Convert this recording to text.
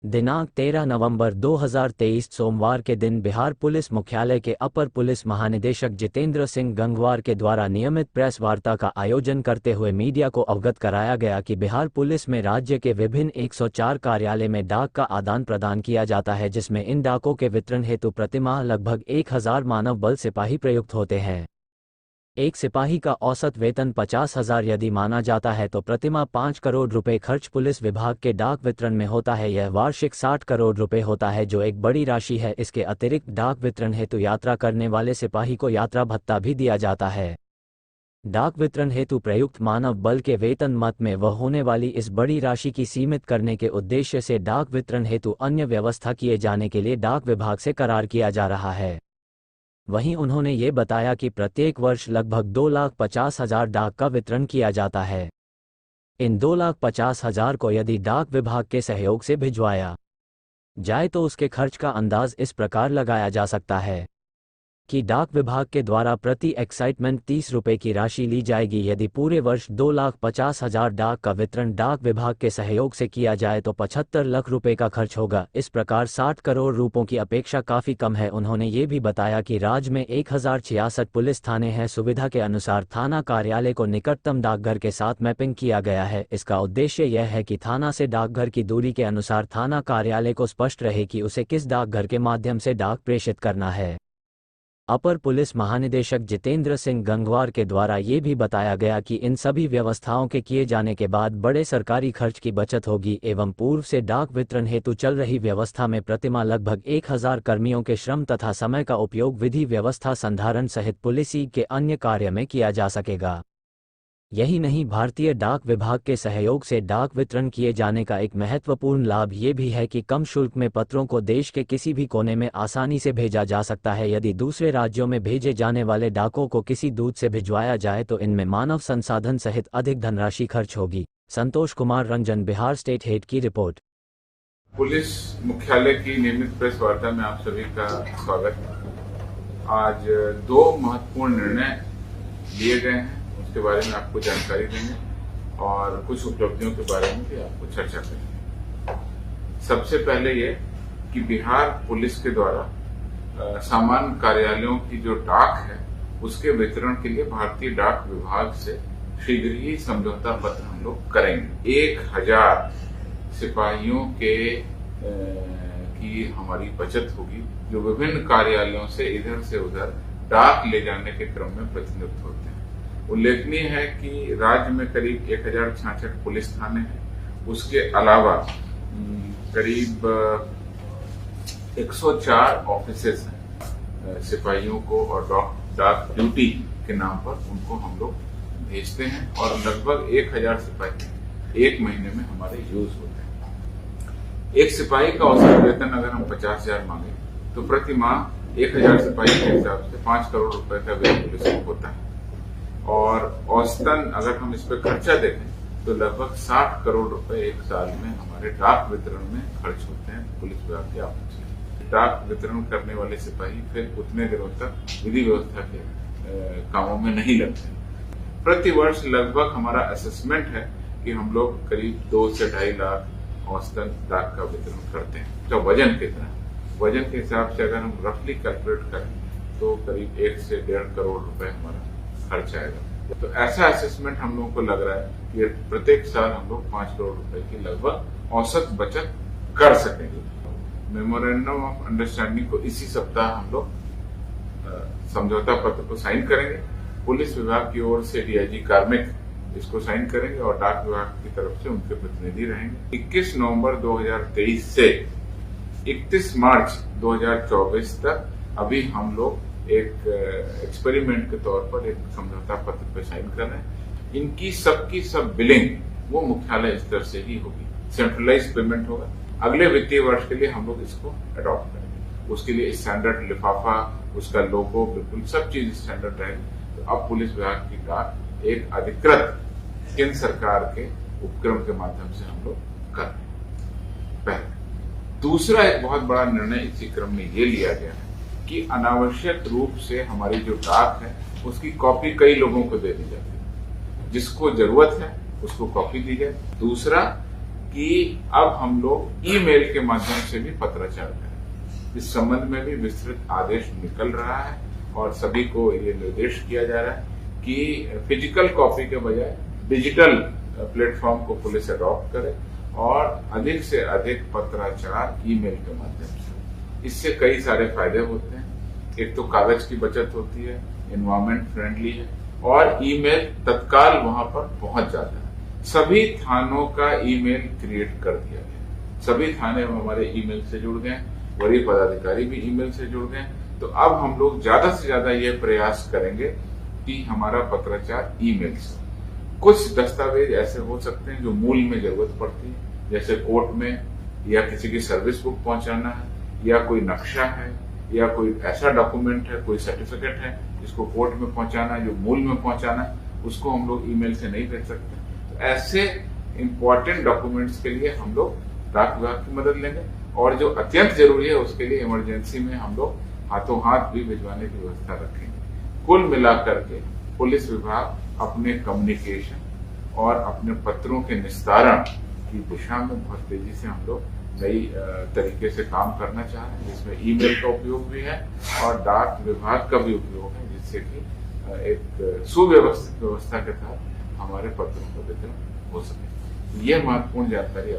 दिनांक 13 नवंबर 2023 सोमवार के दिन बिहार पुलिस मुख्यालय के अपर पुलिस महानिदेशक जितेंद्र सिंह गंगवार के द्वारा नियमित प्रेस वार्ता का आयोजन करते हुए मीडिया को अवगत कराया गया कि बिहार पुलिस में राज्य के विभिन्न 104 कार्यालय में डाक का आदान प्रदान किया जाता है, जिसमें इन डाकों के वितरण हेतु प्रतिमाह लगभग 1000 मानव बल सिपाही प्रयुक्त होते हैं। एक सिपाही का औसत वेतन 50,000 यदि माना जाता है तो प्रतिमाह 5 करोड़ रुपए खर्च पुलिस विभाग के डाक वितरण में होता है। यह वार्षिक 60 करोड़ रुपए होता है, जो एक बड़ी राशि है। इसके अतिरिक्त डाक वितरण हेतु यात्रा करने वाले सिपाही को यात्रा भत्ता भी दिया जाता है। डाक वितरण हेतु प्रयुक्त मानव बल के वेतन मद में वह होने वाली इस बड़ी राशि की सीमित करने के उद्देश्य से डाक वितरण हेतु अन्य व्यवस्था किए जाने के लिए डाक विभाग से करार किया जा रहा है। वहीं उन्होंने ये बताया कि प्रत्येक वर्ष लगभग 2,50,000 डाक का वितरण किया जाता है। इन 2,50,000 को यदि डाक विभाग के सहयोग से भिजवाया जाए तो उसके खर्च का अंदाज इस प्रकार लगाया जा सकता है कि डाक विभाग के द्वारा प्रति एक्साइटमेंट 30 रुपये की राशि ली जाएगी। यदि पूरे वर्ष 2,50,000 डाक का वितरण डाक विभाग के सहयोग से किया जाए तो 75 लाख रुपए का खर्च होगा। इस प्रकार 60 करोड़ रुपयों की अपेक्षा काफ़ी कम है। उन्होंने ये भी बताया कि राज्य में 1066 पुलिस थाने हैं। सुविधा के अनुसार थाना कार्यालय को निकटतम डाकघर के साथ मैपिंग किया गया है। इसका उद्देश्य यह है कि थाना से डाकघर की दूरी के अनुसार थाना कार्यालय को स्पष्ट रहे कि उसे किस डाकघर के माध्यम से डाक प्रेषित करना है। अपर पुलिस महानिदेशक जितेंद्र सिंह गंगवार के द्वारा ये भी बताया गया कि इन सभी व्यवस्थाओं के किए जाने के बाद बड़े सरकारी खर्च की बचत होगी एवं पूर्व से डाक वितरण हेतु चल रही व्यवस्था में प्रतिमाह लगभग 1000 कर्मियों के श्रम तथा समय का उपयोग विधि व्यवस्था संधारण सहित पुलिस के अन्य कार्य में किया जा सकेगा। यही नहीं, भारतीय डाक विभाग के सहयोग से डाक वितरण किए जाने का एक महत्वपूर्ण लाभ ये भी है कि कम शुल्क में पत्रों को देश के किसी भी कोने में आसानी से भेजा जा सकता है। यदि दूसरे राज्यों में भेजे जाने वाले डाकों को किसी दूत से भिजवाया जाए तो इनमें मानव संसाधन सहित अधिक धनराशि खर्च होगी। संतोष कुमार रंजन, बिहार स्टेट हेड की रिपोर्ट। पुलिस मुख्यालय की नियमित प्रेस वार्ता में आप सभी का स्वागत है। आज दो महत्वपूर्ण निर्णय लिए गए हैं, उसके बारे में आपको जानकारी देंगे और कुछ उपलब्धियों के बारे में भी आपको चर्चा करेंगे। सबसे पहले ये कि बिहार पुलिस के द्वारा सामान्य कार्यालयों की जो डाक है उसके वितरण के लिए भारतीय डाक विभाग से शीघ्र ही समझौता पत्र हम लोग करेंगे। 1000 सिपाहियों की हमारी बचत होगी, जो विभिन्न कार्यालयों से इधर से उधर डाक ले जाने के क्रम में प्रतिनियुक्त होते हैं। उल्लेखनीय है कि राज्य में करीब 1066 पुलिस थाने हैं। उसके अलावा करीब 104 ऑफिसेस हैं सिपाहियों को, और डाक ड्यूटी के नाम पर उनको हम लोग भेजते हैं और लगभग 1000 सिपाही एक महीने में हमारे यूज होते हैं। एक सिपाही का औसत वेतन अगर हम 50,000 मांगे तो प्रति माह 1000 सिपाही के हिसाब से 5 करोड़ रुपए का व्यय पुलिस को होता है, और औसतन अगर हम इस पे खर्चा देखें तो लगभग 60 करोड़ रुपए एक साल में हमारे डाक वितरण में खर्च होते हैं पुलिस विभाग के ऑफिस से। डाक वितरण करने वाले सिपाही फिर उतने दिनों तक विधि व्यवस्था के कामों में नहीं लगते। प्रति वर्ष लगभग हमारा असेसमेंट है कि हम लोग करीब 2 से 2.5 लाख औसतन डाक का वितरण करते हैं। तो वजन कितना, वजन के हिसाब से अगर हम रफली कैलकुलेट करें तो करीब 1 से 1.5 करोड़ रुपए हमारा खर्च आएगा। तो ऐसा असेसमेंट हम लोगों को लग रहा है कि प्रत्येक साल हम लोग 5 करोड़ रुपए की लगभग औसत बचत कर सकेंगे। मेमोरेंडम ऑफ अंडरस्टैंडिंग को इसी सप्ताह हम लोग समझौता पत्र को साइन करेंगे। पुलिस विभाग की ओर से डीआईजी कार्मिक इसको साइन करेंगे और डाक विभाग की तरफ से उनके प्रतिनिधि रहेंगे। 21 नवंबर 2023 से 31 मार्च 2024 तक अभी हम लोग एक एक्सपेरिमेंट के तौर पर एक समझौता पत्र पे साइन कर रहे हैं। इनकी सबकी सब बिलिंग वो मुख्यालय स्तर से ही होगी, सेंट्रलाइज पेमेंट होगा। अगले वित्तीय वर्ष के लिए हम लोग इसको अडॉप्ट करेंगे। उसके लिए स्टैंडर्ड लिफाफा, उसका लोगो, बिल्कुल सब चीज स्टैंडर्ड रहेगी। तो अब पुलिस विभाग की डाक एक अधिकृत केंद्र सरकार के उपक्रम के माध्यम से हम लोग कर रहे हैं। पहले दूसरा एक बहुत बड़ा निर्णय इसी क्रम में ये लिया गया है कि अनावश्यक रूप से हमारी जो डाक है उसकी कॉपी कई लोगों को दे दी जाती है। जिसको जरूरत है उसको कॉपी दी जाए। दूसरा कि अब हम लोग ईमेल के माध्यम से भी पत्राचार करें। इस संबंध में भी विस्तृत आदेश निकल रहा है और सभी को ये निर्देश किया जा रहा है कि फिजिकल कॉपी के बजाय डिजिटल प्लेटफॉर्म को पुलिस अडॉप्ट करे और अधिक से अधिक पत्राचार ईमेल के माध्यम से। इससे कई सारे फायदे होते हैं। एक तो कागज की बचत होती है, एनवायरमेंट फ्रेंडली है और ईमेल तत्काल वहां पर पहुंच जाता है। सभी थानों का ईमेल क्रिएट कर दिया गया, सभी थाने हमारे ईमेल से जुड़ गए, वरीय पदाधिकारी भी ईमेल से जुड़ गए। तो अब हम लोग ज्यादा से ज्यादा ये प्रयास करेंगे कि हमारा पत्राचार ईमेल से। कुछ दस्तावेज ऐसे हो सकते हैं जो मूल में जरूरत पड़ती है, जैसे कोर्ट में या किसी की सर्विस बुक पहुंचाना है या कोई नक्शा है या कोई ऐसा डॉक्यूमेंट है, कोई सर्टिफिकेट है जिसको कोर्ट में पहुंचाना है, जो मूल में पहुंचाना है, उसको हम लोग ईमेल से नहीं भेज सकते। तो ऐसे इंपॉर्टेंट डॉक्यूमेंट्स के लिए हम लोग डाक विभाग की मदद लेंगे और जो अत्यंत जरूरी है उसके लिए इमरजेंसी में हम लोग हाथों हाथ भी भिजवाने की व्यवस्था रखेंगे। कुल मिलाकर के पुलिस विभाग अपने कम्युनिकेशन और अपने पत्रों के निस्तारण की दिशा में बहुत तेजी से हम लोग नई तरीके से काम करना चाह रहे हैं, जिसमें ईमेल का उपयोग भी है और डाक विभाग का भी उपयोग है, जिससे कि एक सुव्यवस्थित व्यवस्था के तहत हमारे पत्रों का वितरण हो सके। ये महत्वपूर्ण जानकारी